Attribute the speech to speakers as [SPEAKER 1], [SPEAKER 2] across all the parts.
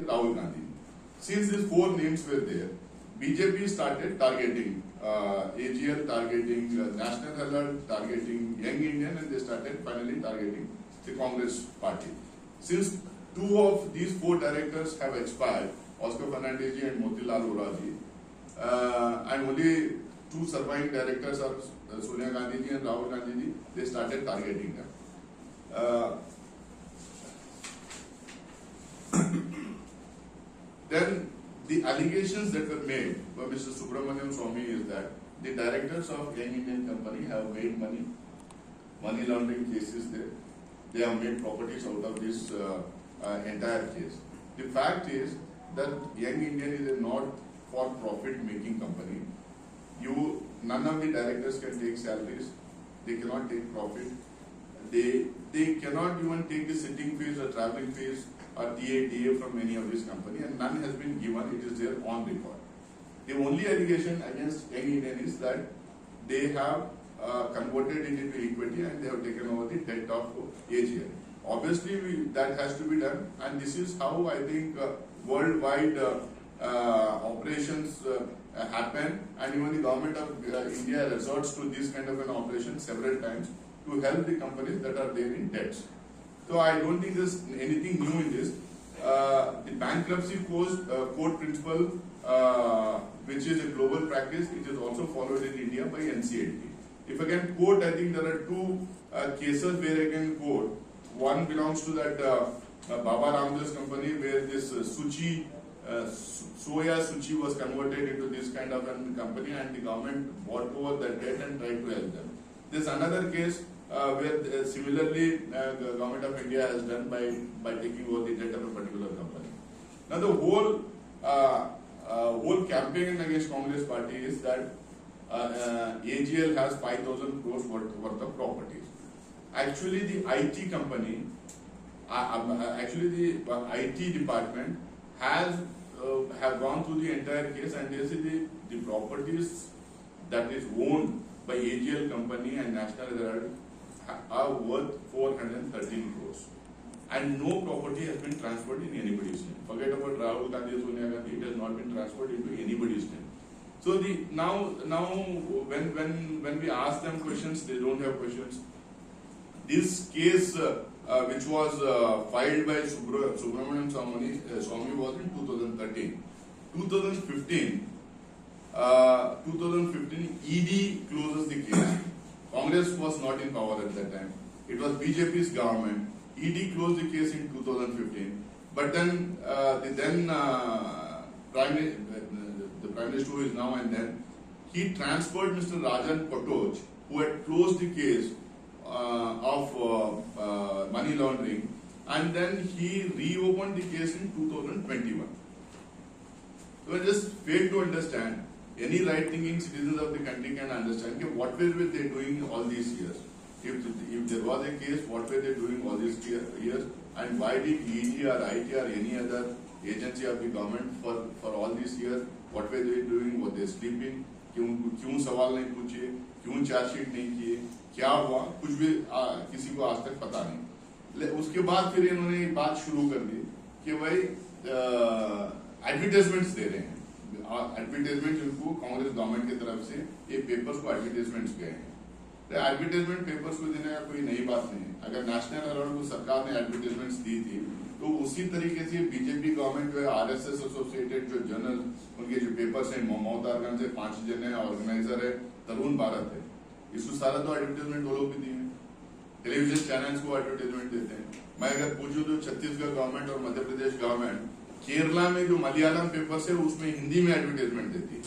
[SPEAKER 1] Rahul Gandhi. Since these four names were there, BJP started targeting AGL, targeting National Herald, targeting Young Indian, and they started finally targeting the Congress party. Since two of these four directors have expired, Oscar Fernandez ji and Motilal Vora ji, and only two surviving directors are Sonia Gandhi ji and Rahul Gandhi ji, they started targeting them. Then the allegations that were made by Mr. Subramanian Swamy is that the directors of Young Indian Company have made money laundering cases there. They have made properties out of this entire case. The fact is that Young Indian is a not for profit making company. None of the directors can take salaries. They cannot take profit. They cannot even take the sitting fees or traveling fees or DA from any of this company, and none has been given. It is there on record. The only allegation against Young Indian is that they have converted it into equity and they have taken over the debt of AGL. Obviously, that has to be done, and this is how I think worldwide operations happen, and even the government of India resorts to this kind of an operation several times to help the companies that are there in debts. So I don't think there's anything new in this. The bankruptcy code principle, which is a global practice, it is also followed in India by NCLT. If I can quote, I think there are two cases where I can quote. One belongs to that Baba Ramdev's company where this soya suchi was converted into this kind of a company, and the government bought over that debt and tried to help them. There's another case where similarly the government of India has done by taking over the debt of a particular company. Now the whole campaign against Congress party is that AGL has 5,000 crores worth of properties. Actually, the IT company, the IT department have gone through the entire case, and they say the properties that is owned by AGL company and National Herald are worth 413 crores. And no property has been transferred in anybody's name. Forget about Rahul Gandhi, Sonia Gandhi, it has not been transferred into anybody's name. So now when we ask them questions, they don't have questions. This case which was filed by Subramanian Swamy was in 2013. 2015, ED closes the case. Congress was not in power at that time. It was BJP's government. ED closed the case in 2015. But then the Prime Minister who is now and then, he transferred Mr. Rajan Patoj, who had closed the case of money laundering, and then he reopened the case in 2021. So I just fail to understand. Any right-thinking citizens of the country can understand what were they doing all these years. If there was a case, what were they doing all these years, and why did ED or IT or any other agency of the government for all these years, what were they doing? Were they sleeping? क्यों सवाल नहीं पूछे? क्यों chargesheet नहीं किए? क्या हुआ? कुछ भी किसी को आज तक पता नहीं. उसके बाद फिर इन्होंने एक बात शुरू कर दी कि भाई एडवर्टाइजमेंट्स दे रहे हैं. एडवर्टाइजमेंट इनको कांग्रेस गवर्नमेंट की तरफ से ये पेपर्स को एडवर्टाइजमेंट्स गए हैं. तो एडवर्टाइजमेंट पेपर्स को देने का कोई नई बात नहीं है. अगर नेशनल हेराल्ड को सरकार ने एडवर्टाइजमेंट्स दी थी, तो उसी तरीके से बीजेपी गवर्नमेंट जो है RSS एसोसिएटेड जो जर्नल उनके जो पेपर्स हैं, ममता अर्गन से 5 जन है, ऑर्गेनाइजर है, तरुण भारत है, इसको सारा तो एडवर्टाइजमेंट वो लोग भी दिए हैं. टेलीविजन चैनल्स को एडवर्टाइजमेंट देते हैं. मैं अगर पूछूं तो छत्तीसगढ़ गवर्नमेंट और मध्य प्रदेश गवर्नमेंट केरला में जो मलयालम पेपर्स है उसमें हिंदी में एडवर्टाइजमेंट देती है.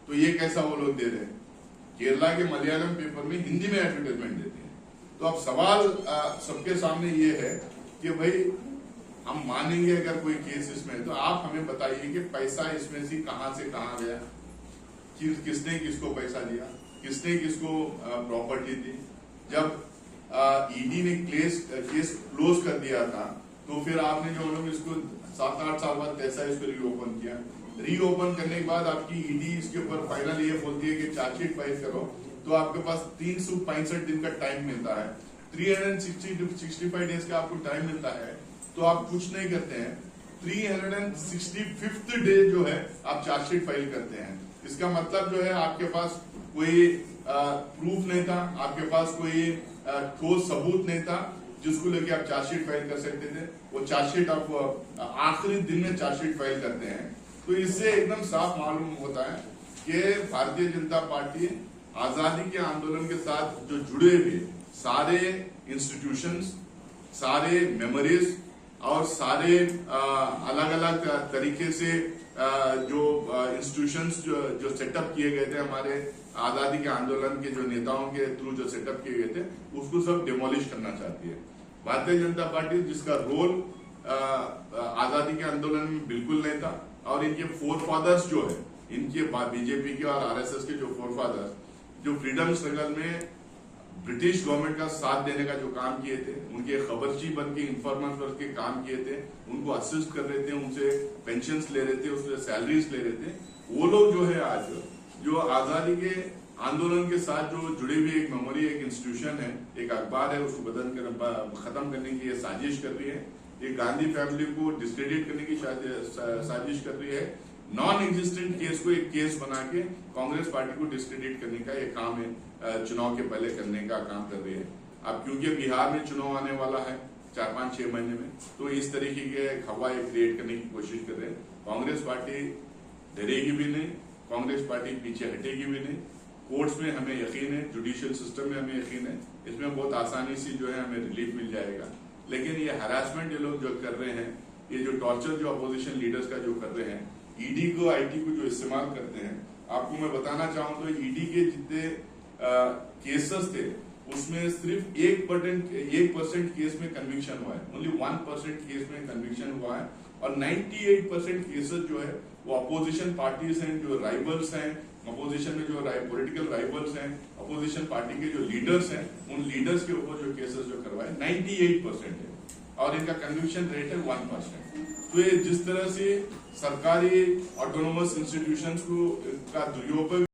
[SPEAKER 1] तो ये कैसा वो लोग दे रहे हैं? केरला के मलयालम पेपर में हिंदी में एडवर्टाइजमेंट देते हैं. तो अब सवाल सबके सामने ये है कि भाई हम मानेंगे अगर कोई केस इसमें, तो आप हमें बताइए कि पैसा इसमें से कहां गया, किसने किसको पैसा दिया, किसने किसको प्रॉपर्टी दी. जब ईडी ने केस क्लोज कर दिया था, तो फिर आपने जो लोग इसको 7-8 साल बाद कैसा इसको रीओपन किया. रीओपन करने के बाद आपकी ईडी इसके ऊपर फाइनल ये बोलती है कि चार्जशीट फाइल करो, तो आपके पास 365 दिन का टाइम मिलता है. 365 डेज का आपको टाइम मिलता है, तो आप कुछ नहीं करते हैं. 365th डे जो है आप चार्जशीट फाइल करते हैं। इसका मतलब जो है आपके पास कोई प्रूफ नहीं था, आपके पास कोई ठोस सबूत नहीं था जिसको लेके आप चार्जशीट फाइल कर सकते थे। वो चार्जशीट आप आखिरी दिन में चार्जशीट फाइल करते हैं। तो इससे एकदम साफ मालूम होता है कि भारतीय जनता पार्टी आजादी के आंदोलन के साथ जो जुड़े हुए सारे इंस्टीट्यूशंस, सारे मेमोरीज और सारे अलग अलग तरीके से जो इंस्टीट्यूशंस जो सेटअप किए गए थे हमारे आजादी के आंदोलन के जो नेताओं के थ्रू जो सेटअप किए गए थे, उसको सब डिमोलिश करना चाहती है भारतीय जनता पार्टी, जिसका रोल आजादी के आंदोलन में बिल्कुल नहीं था। और इनके फोरफादर्स जो है, इनके बीजेपी के और आरएसएस के जो फोरफादर्स जो फ्रीडम स्ट्रगल में ब्रिटिश गवर्नमेंट का साथ देने का जो काम किए थे, उनके खबरची बन के इन्फॉर्मर बन के काम किए थे, उनको असिस्ट कर रहे थे, उनसे पेंशन्स ले रहे थे, उससे सैलरीज ले रहे थे, वो लोग जो है आज जो आजादी के आंदोलन के साथ जो जुड़े हुए एक मेमोरी, एक इंस्टीट्यूशन है, एक अखबार है, उसको खत्म करने की ये साजिश कर रही है। ये गांधी फैमिली को डिस्क्रेडिट करने की साजिश कर रही है। नॉन एग्जिस्टेंट केस को एक केस बना के कांग्रेस पार्टी को डिस्क्रेडिट करने का ये काम है, चुनाव के पहले करने का काम कर रही है। अब क्योंकि बिहार में चुनाव आने वाला है 4-5-6 महीने में, तो इस तरीके के हवा क्रिएट करने की कोशिश कर रहे हैं। कांग्रेस पार्टी डरेगी भी नहीं, कांग्रेस पार्टी पीछे हटेगी भी नहीं। कोर्ट्स में हमें यकीन है, जुडिशियल सिस्टम में हमें यकीन है, इसमें बहुत आसानी से जो है हमें रिलीफ मिल जाएगा। लेकिन ये हरासमेंट ये लोग जो कर रहे हैं, ये जो टॉर्चर जो अपोजिशन लीडर्स का जो कर रहे हैं, ईडी को आईटी को जो इस्तेमाल करते हैं, आपको मैं बताना चाहूँ तो ईडी के जितने केसेस थे उसमें सिर्फ 1% केस में कन्विक्शन हुआ है, ओनली 1% केस में कन्विक्शन हुआ है। और 98% केसेस जो है वो अपोजिशन पार्टीज हैं, जो राइवल्स हैं अपोजिशन में, जो पॉलिटिकल राइवल्स हैं अपोजिशन पार्टी के जो लीडर्स हैं, उन लीडर्स के ऊपर जो केसेस जो करवाए 98% है और इनका कन्विक्शन रेट है 1%। तो ये जिस तरह से सरकारी ऑटोनोमस इंस्टीट्यूशंस को का दुरुपयोग